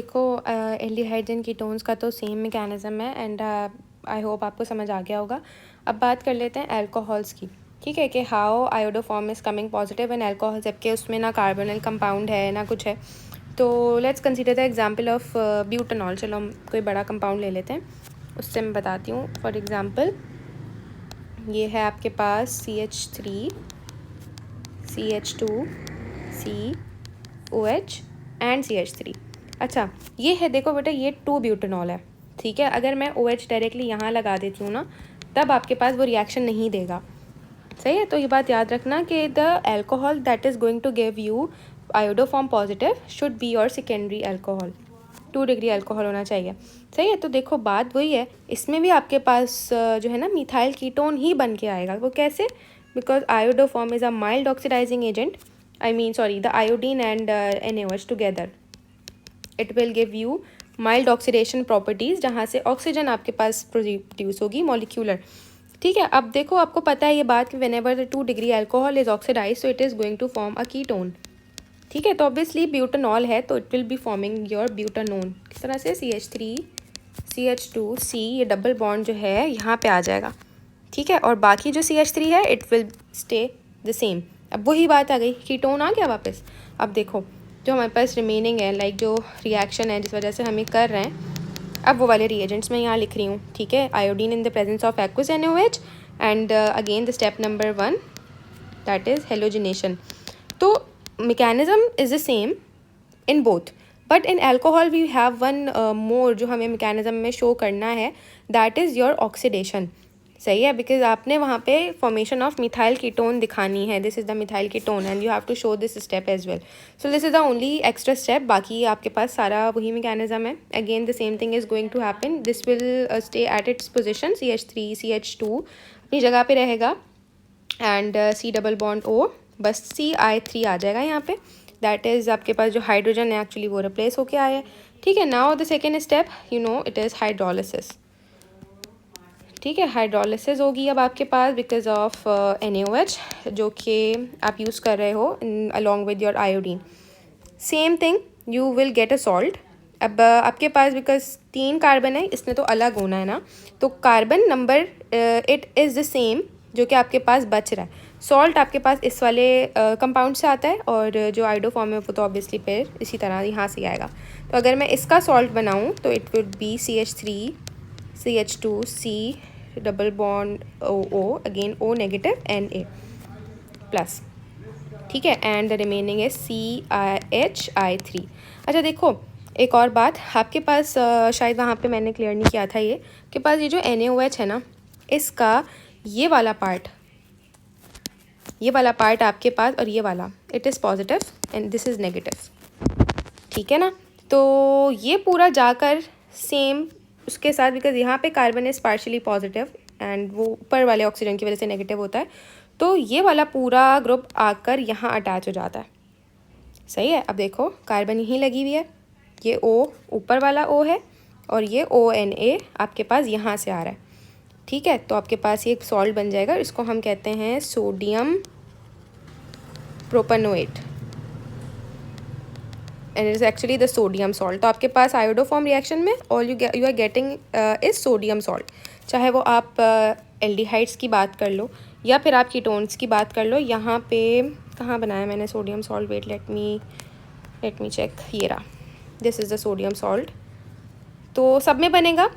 देखो aldehydes and ketones का तो सेम मैकेनिज्म है एंड आई होप आपको समझ आ गया होगा। अब बात कर लेते हैं अल्कोहल्स की, ठीक है, कि how iodoform is coming positive in alcohol, जबकि उसमें ना कार्बोनिल कंपाउंड है ना कुछ है। तो let's consider the example of butanol. चलो हम कोई बड़ा कंपाउंड ले लेते हैं, उससे मैं बताती हूँ। फॉर एग्ज़ाम्पल ये है आपके पास CH3 CH2 COH and CH3। अच्छा ये है, देखो बेटा ये 2 ब्यूटानॉल है, ठीक है। अगर मैं OH डायरेक्टली यहाँ लगा देती हूँ ना, तब आपके पास वो रिएक्शन नहीं देगा, सही है। तो ये बात याद रखना कि the alcohol that is going to give you iodoform positive should be your secondary alcohol, 2 degree alcohol होना चाहिए, सही है। तो देखो बात वही है, इसमें भी आपके पास जो है ना मिथाइल कीटोन ही बन के आएगा। वो कैसे? Because iodoform is a mild oxidising agent, the iodine and NaOH together it will give you mild oxidation properties, जहाँ से ऑक्सीजन आपके पास प्रोड्यूस होगी मॉलिक्यूलर, ठीक है। अब देखो आपको पता है ये बात कि whenever the 2 degree alcohol is oxidise so it is going to form a ketone, ठीक है। तो ऑब्वियसली ब्यूटानॉल है तो इट विल बी फॉर्मिंग योर ब्यूटानोन। किस तरह से? CH3 CH2 ये डबल बॉन्ड जो है यहाँ पे आ जाएगा, ठीक है। और बाकी जो CH3 है it will stay the same. अब वही बात आ गई, कीटोन आ गया वापस। अब देखो जो हमारे पास रिमेनिंग है, लाइक जो रिएक्शन है जिस वजह से हम ये कर रहे हैं, अब वो वाले रिएजेंट्स मैं यहाँ लिख रही हूँ, ठीक है। Iodine in the presence of aqueous NaOH and again the step number 1 that is halogenation. तो mechanism is the same in both, but in alcohol we have one more जो हमें mechanism में show करना है, that is your oxidation, सही है। Because आपने वहाँ पे फॉर्मेशन ऑफ मिथाइल कीटोन दिखानी है, this is the methyl ketone and you have to show this step as well. So this is the only extra step, बाकी आपके पास सारा वही मैकेनिज्म है। Again the same thing is going to happen, this will stay at its position, CH3 CH2 अपनी जगह पे रहेगा and C double bond O, बस CI3 आ जाएगा यहाँ पे, दैट इज़ आपके पास जो हाइड्रोजन है एक्चुअली वो रिप्लेस होके आया है, ठीक है। Now the second step you know it is hydrolysis, ठीक है। हाइड्रोलिसिस होगी अब आपके पास बिकॉज ऑफ NaOH जो कि आप यूज़ कर रहे हो along with your iodine. Same thing you will get a salt. अब आपके पास बिकॉज 3 कार्बन है, इसने तो अलग होना है ना, तो carbon number it is the same जो कि आपके पास बच रहा है। सॉल्ट आपके पास इस वाले कंपाउंड से आता है और जो आयोडोफॉर्म है वो तो ऑब्वियसली फिर इसी तरह यहाँ से आएगा। तो अगर मैं इसका सॉल्ट बनाऊँ तो it would be CH3 CH2 C double bond O again O negative Na plus, ठीक है, and the remaining is CHI3। अच्छा देखो एक और बात आपके पास शायद वहाँ पे मैंने क्लियर नहीं किया था, ये के पास ये जो NaOH है ना, इसका ये वाला पार्ट आपके पास और ये वाला it is positive and this is negative, ठीक है ना। तो ये पूरा जाकर सेम उसके साथ, बिकॉज यहाँ पे carbon is partially positive and वो ऊपर वाले ऑक्सीजन की वजह से नेगेटिव होता है, तो ये वाला पूरा ग्रुप आकर यहाँ अटैच हो जाता है, सही है। अब देखो कार्बन यहीं लगी हुई है, ये O ऊपर वाला O है और ये ONA आपके पास यहाँ से आ रहा है, ठीक है। तो आपके पास ये एक सॉल्ट बन जाएगा, इसको हम कहते हैं sodium propanoate and it is actually the sodium salt. तो आपके पास आयोडोफॉर्म रिएक्शन में all you are getting is sodium salt, चाहे वो आप एल्डिहाइड्स की बात कर लो या फिर आप कीटोन्स की बात कर लो। यहाँ पे कहाँ बनाया मैंने sodium salt, wait let me check, ये रहा, this is the sodium salt. तो सब में बनेगा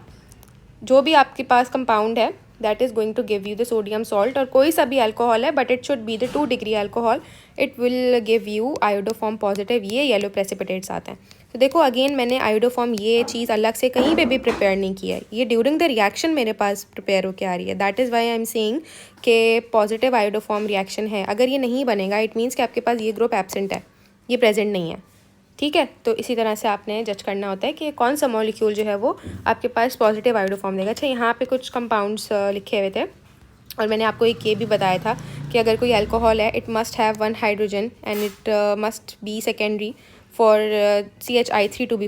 जो भी आपके पास कंपाउंड है that is going to give you the sodium salt, और कोई सा भी अल्कोहल है but it should be the 2 degree alcohol, it will give you iodoform positive, ये येलो प्रेसिपिटेट्स आते हैं। तो देखो अगेन मैंने आयोडोफॉर्म ये चीज़ अलग से कहीं पे भी प्रिपेयर नहीं किया है, ये ड्यूरिंग द रिएक्शन मेरे पास प्रिपेयर होकर आ रही है, that is why I am saying कि पॉजिटिव आयोडोफॉर्म रिएक्शन है। अगर ये नहीं बनेगा इट मीन्स कि आपके पास ये ग्रुप एब्सेंट है, ये प्रेजेंट नहीं है, ठीक है। तो इसी तरह से आपने जज करना होता है कि कौन सा मॉलिक्यूल जो है वो आपके पास पॉजिटिव आयोडोफॉर्म देगा। अच्छा यहाँ पे कुछ कंपाउंड्स लिखे हुए थे और मैंने आपको एक ये भी बताया था कि अगर कोई अल्कोहल है it must have 1 hydrogen and it must be secondary for CHI3 to B